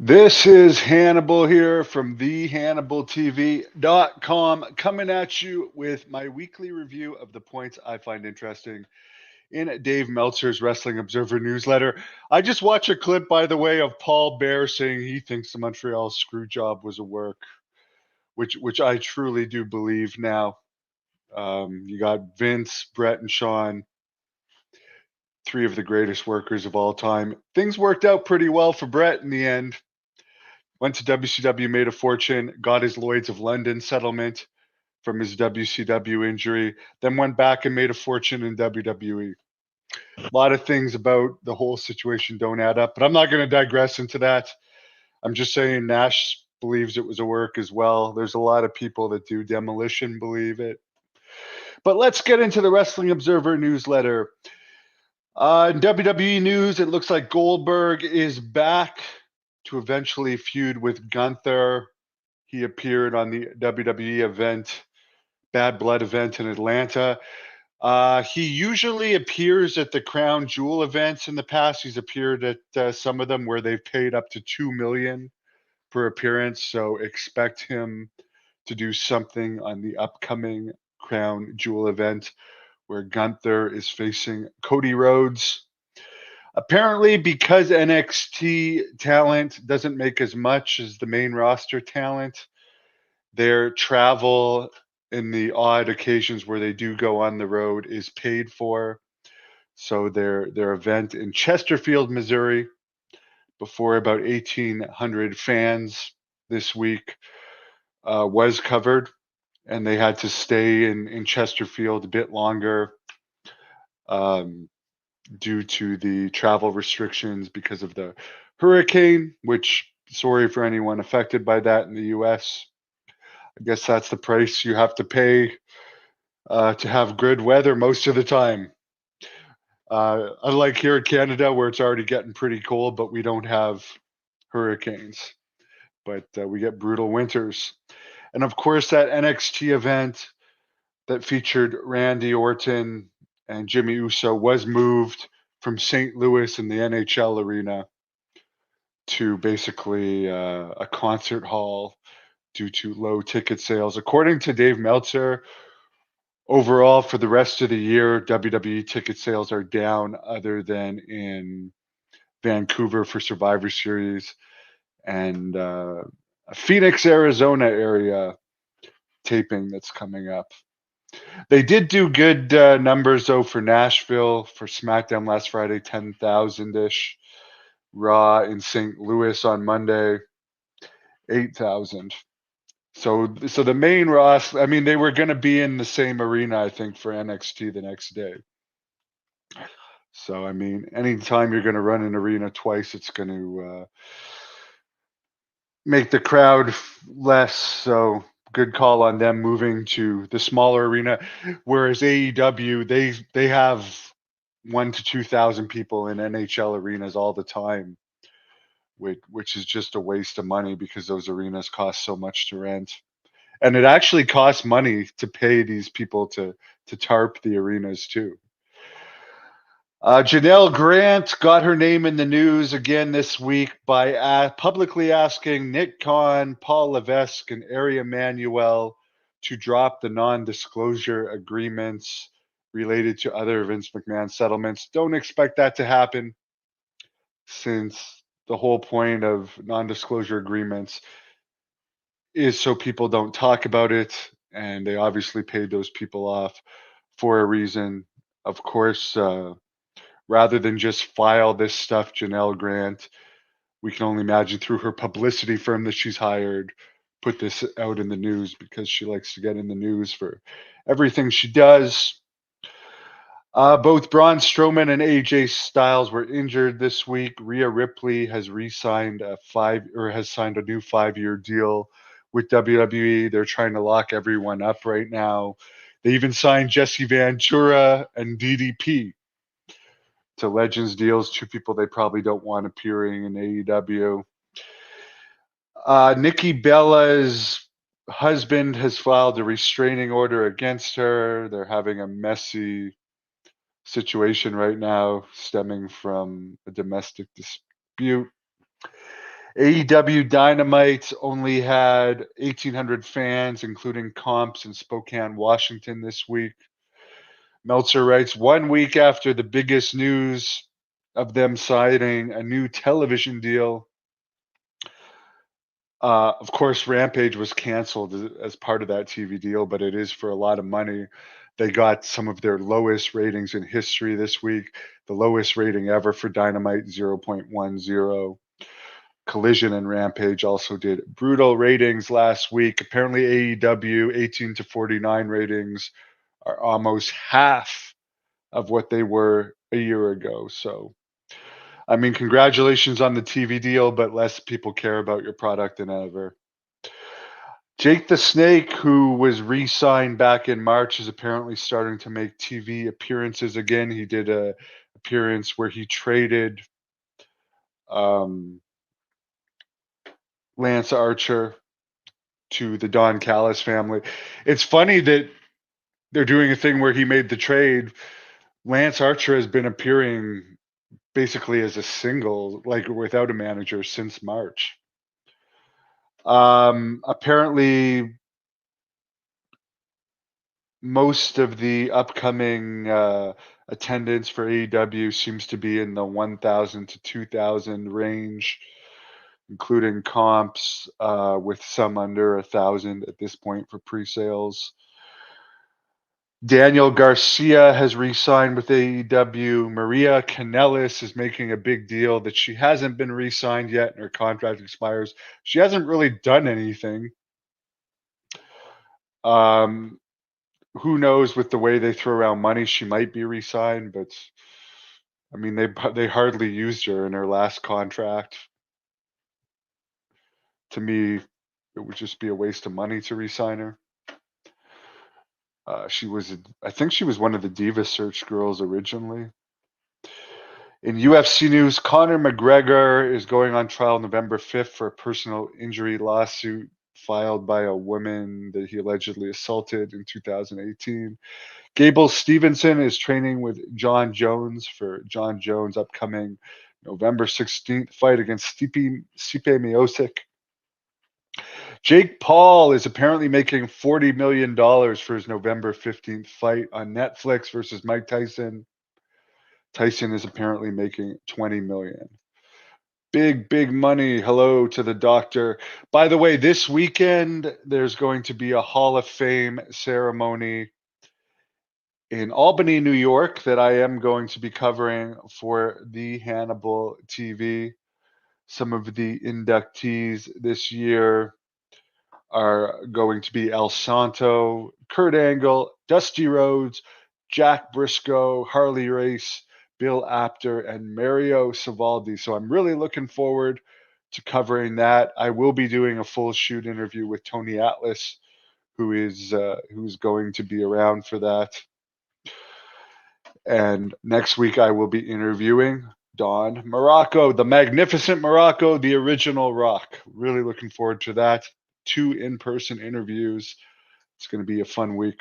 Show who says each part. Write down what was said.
Speaker 1: This is Hannibal here from thehannibaltv.com coming at you with my weekly review of the points I find interesting in Dave Meltzer's Wrestling Observer newsletter. I just watched a clip, by the way, of Paul Bear saying he thinks the Montreal screw job was a work, which I truly do believe now. You got Vince, Brett, and Sean, three of the greatest workers of all time. Things worked out pretty well for Brett in the end. Went to WCW, made a fortune, got his Lloyds of London settlement from his WCW injury, then went back and made a fortune in WWE. A lot of things about the whole situation don't add up, but I'm not going to digress into that. I'm just saying Nash believes it was a work as well. There's a lot of people that do. Demolition believe it. But let's get into the Wrestling Observer newsletter. In WWE news, it looks like Goldberg is back to eventually feud with Gunther. He appeared on the WWE event, Bad Blood event in Atlanta. He usually appears at the Crown Jewel events in the past. He's appeared at some of them where they've paid up to $2 million per appearance. So expect him to do something on the upcoming Crown Jewel event where Gunther is facing Cody Rhodes. Apparently, because NXT talent doesn't make as much as the main roster talent, their travel in the odd occasions where they do go on the road is paid for. So their event in Chesterfield, Missouri, before about 1,800 fans this week, was covered, and they had to stay in Chesterfield a bit longer um, due to the travel restrictions because of the hurricane. Which, sorry for anyone affected by that in the U.S. I guess that's the price you have to pay to have good weather most of the time. Unlike here in Canada, where it's already getting pretty cold, but we don't have hurricanes, but we get brutal winters. And of course, that NXT event that featured Randy Orton and Jimmy Uso was moved from St. Louis in the NHL arena to basically a concert hall due to low ticket sales. According to Dave Meltzer, overall, for the rest of the year, WWE ticket sales are down, other than in Vancouver for Survivor Series and Phoenix, Arizona area taping that's coming up. They did do good numbers though for Nashville for SmackDown last Friday, 10,000 ish. Raw in St. Louis on Monday, 8,000. So the main Ross, I mean, they were going to be in the same arena, I think, for NXT the next day. So I mean, anytime you're going to run an arena twice, it's going to make the crowd less. So good call on them moving to the smaller arena. Whereas AEW, they have 1 to 2,000 people in NHL arenas all the time, which is just a waste of money because those arenas cost so much to rent. And it actually costs money to pay these people to tarp the arenas too. Janelle Grant got her name in the news again this week by publicly asking Nick Khan, Paul Levesque, and Ari Emanuel to drop the non-disclosure agreements related to other Vince McMahon settlements. Don't expect that to happen, since the whole point of non-disclosure agreements is so people don't talk about it, and they obviously paid those people off for a reason. Of course, rather than just file this stuff, Janelle Grant, we can only imagine through her publicity firm that she's hired, put this out in the news because she likes to get in the news for everything she does. Both Braun Strowman and AJ Styles were injured this week. Rhea Ripley has signed a new 5-year deal with WWE. They're trying to lock everyone up right now. They even signed Jesse Ventura and DDP to Legends deals, two people they probably don't want appearing in AEW. Nikki Bella's husband has filed a restraining order against her. They're having a messy situation right now stemming from a domestic dispute. AEW Dynamite only had 1,800 fans, including comps in Spokane, Washington this week. Meltzer writes, 1 week after the biggest news of them signing a new television deal, of course, Rampage was canceled as part of that TV deal, but it is for a lot of money. They got some of their lowest ratings in history this week, the lowest rating ever for Dynamite, 0.10. Collision and Rampage also did brutal ratings last week. Apparently, AEW 18 to 49 ratings are almost half of what they were a year ago. So, I mean, congratulations on the TV deal, but less people care about your product than ever. Jake the Snake, who was re-signed back in March, is apparently starting to make TV appearances again. He did a appearance where he traded um, Lance Archer to the Don Callis family. It's funny that they're doing a thing where he made the trade. Lance Archer has been appearing basically as a single, like without a manager, since March. Apparently, most of the upcoming attendance for AEW seems to be in the 1,000 to 2,000 range, including comps, with some under 1,000 at this point for pre-sales. Daniel Garcia has re-signed with AEW. Maria Kanellis is making a big deal that she hasn't been re-signed yet and her contract expires. She hasn't really done anything. Um, who knows, with the way they throw around money, she might be re-signed, but I mean, they hardly used her in her last contract. To me, it would just be a waste of money to re-sign her. I think she was one of the Diva Search girls originally. In UFC news, Conor McGregor is going on trial November 5th for a personal injury lawsuit filed by a woman that he allegedly assaulted in 2018. Gable Stevenson is training with John Jones for John Jones' upcoming November 16th fight against Stipe Miocic. Jake Paul is apparently making $40 million for his November 15th fight on Netflix versus Mike Tyson. Tyson is apparently making $20 million. Big money. Hello to the doctor. By the way, this weekend there's going to be a Hall of Fame ceremony in Albany, New York, that I am going to be covering for the Hannibal TV. Some of the inductees this year are going to be El Santo, Kurt Angle, Dusty Rhodes, Jack Briscoe, Harley Race, Bill Apter, and Mario Savaldi. So I'm really looking forward to covering that. I will be doing a full shoot interview with Tony Atlas, who's going to be around for that. And next week I will be interviewing Don Morocco, the magnificent Morocco, the original Rock. Really looking forward to that. 2 in-person interviews. It's going to be a fun week.